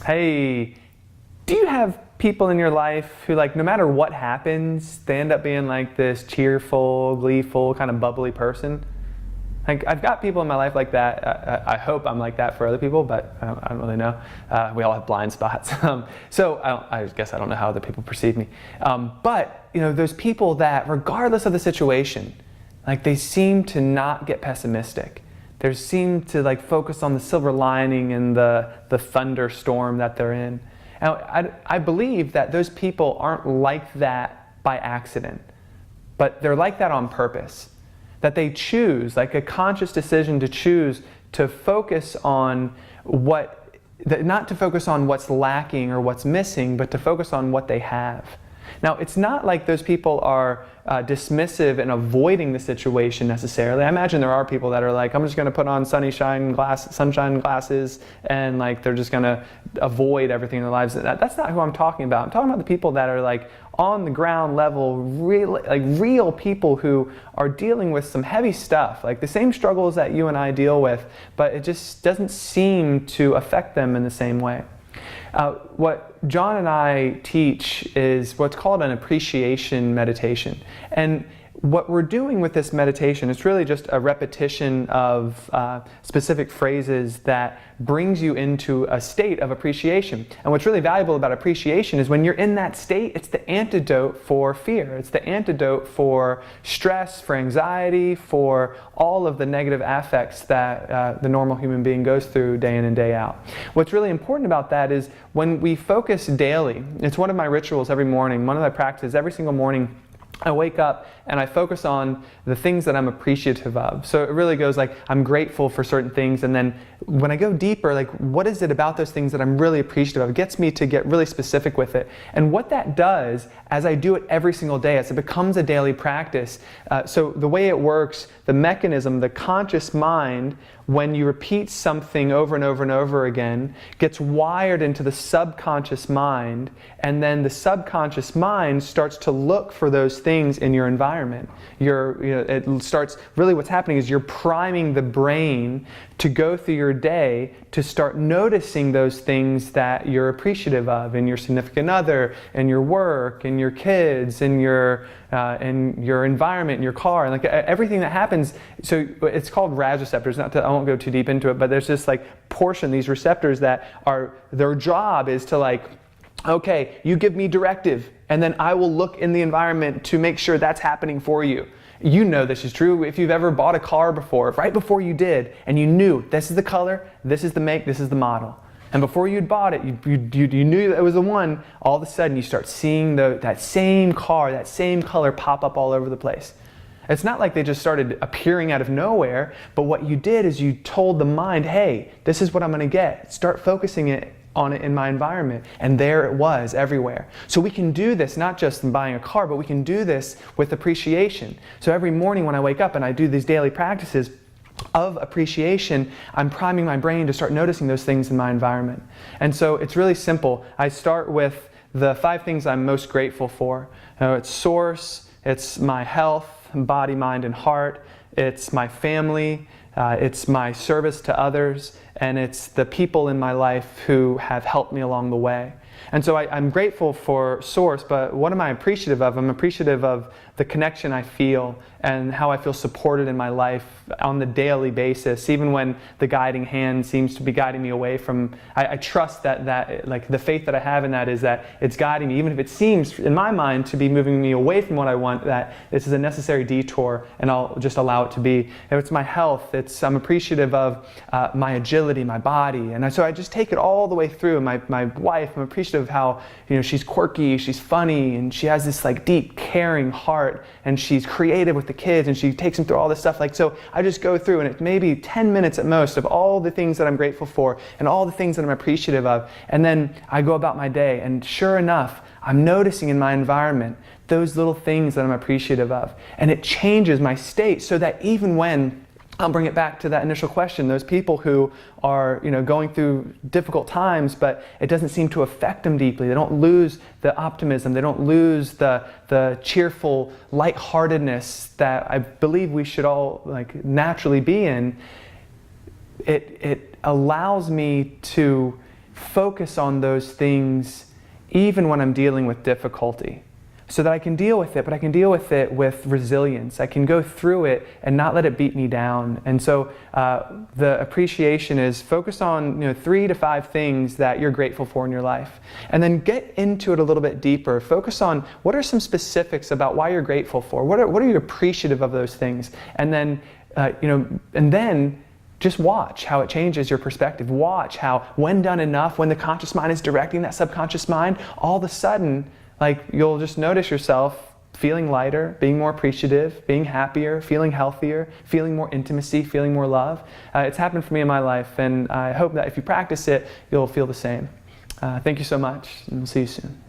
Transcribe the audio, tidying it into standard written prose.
Hey, do you have people in your life who, like, no matter what happens, they end up being like this cheerful, gleeful, kind of bubbly person? Like, I've got people in my life like that. I hope I'm like that for other people, but I don't really know. We all have blind spots. So I guess I don't know how other people perceive me. But, you know, those people that, regardless of the situation, like, they seem to not get pessimistic. They seem to, like, focus on the silver lining and the thunderstorm that they're in. And I believe that those people aren't like that by accident, but they're like that on purpose. That they choose, like a conscious decision to choose to focus on not to focus on what's lacking or what's missing, but to focus on what they have. Now, it's not like those people are dismissive and avoiding the situation necessarily. I imagine there are people that are like, I'm just going to put on sunshine glasses, and like they're just going to avoid everything in their lives. That's not who I'm talking about. I'm talking about the people that are like on the ground level, real people who are dealing with some heavy stuff, like the same struggles that you and I deal with, but it just doesn't seem to affect them in the same way. What John and I teach is what's called an appreciation meditation. And what we're doing with this meditation is really just a repetition of specific phrases that brings you into a state of appreciation. And what's really valuable about appreciation is when you're in that state, it's the antidote for fear. It's the antidote for stress, for anxiety, for all of the negative affects that the normal human being goes through day in and day out. What's really important about that is when we focus daily, it's one of my rituals every morning, one of my practices every single morning. I wake up and I focus on the things that I'm appreciative of. So it really goes like, I'm grateful for certain things, and then when I go deeper, like, what is it about those things that I'm really appreciative of? It gets me to get really specific with it. And what that does, as I do it every single day, as it becomes a daily practice, so the way it works, the mechanism, the conscious mind, when you repeat something over and over and over again, gets wired into the subconscious mind, and then the subconscious mind starts to look for those things in your environment. It starts, really what's happening is you're priming the brain to go through your day to start noticing those things that you're appreciative of in your significant other, in your work, in your kids, in your environment, in your car, and like everything that happens. So it's called RAS receptors. I won't go too deep into it, but there's this like portion, these receptors that are, their job is to like, okay, you give me directive, and then I will look in the environment to make sure that's happening for you. You know this is true if you've ever bought a car before, right before you did, and you knew this is the color, this is the make, this is the model. And before you'd bought it, you knew that it was the one, all of a sudden you start seeing that same car, that same color pop up all over the place. It's not like they just started appearing out of nowhere, but what you did is you told the mind, hey, this is what I'm going to get. Start focusing on it in my environment. And there it was everywhere. So we can do this not just in buying a car, but we can do this with appreciation. So every morning when I wake up and I do these daily practices of appreciation, I'm priming my brain to start noticing those things in my environment. And so it's really simple. I start with the 5 things I'm most grateful for. It's source, it's my health, body, mind, and heart, it's my family, it's my service to others, and it's the people in my life who have helped me along the way. And so I'm grateful for source, but what am I appreciative of? I'm appreciative of the connection I feel and how I feel supported in my life on the daily basis, even when the guiding hand seems to be guiding me away from, I trust that like the faith that I have in that is that it's guiding me, even if it seems in my mind to be moving me away from what I want, that this is a necessary detour and I'll just allow it to be. If it's my health, I'm appreciative of my agility, my body, and so I just take it all the way through. My wife, I'm appreciative of how, you know, she's quirky, she's funny, and she has this like deep, caring heart, and she's creative with the kids, and she takes them through all this stuff. Like, so I just go through, and it's maybe 10 minutes at most of all the things that I'm grateful for and all the things that I'm appreciative of, and then I go about my day, and sure enough, I'm noticing in my environment those little things that I'm appreciative of, and it changes my state so that even when, I'll bring it back to that initial question, those people who are, you know, going through difficult times, but it doesn't seem to affect them deeply. They don't lose the optimism. They don't lose the cheerful lightheartedness that I believe we should all like naturally be in. It allows me to focus on those things even when I'm dealing with difficulty, so that I can deal with it, but I can deal with it with resilience. I can go through it and not let it beat me down. And so the appreciation is focus on 3 to 5 things that you're grateful for in your life. And then get into it a little bit deeper. Focus on what are some specifics about why you're grateful for. What are you appreciative of those things? And then, just watch how it changes your perspective. Watch how, when done enough, when the conscious mind is directing that subconscious mind, all of a sudden, you'll just notice yourself feeling lighter, being more appreciative, being happier, feeling healthier, feeling more intimacy, feeling more love. It's happened for me in my life, and I hope that if you practice it, you'll feel the same. Thank you so much, and we'll see you soon.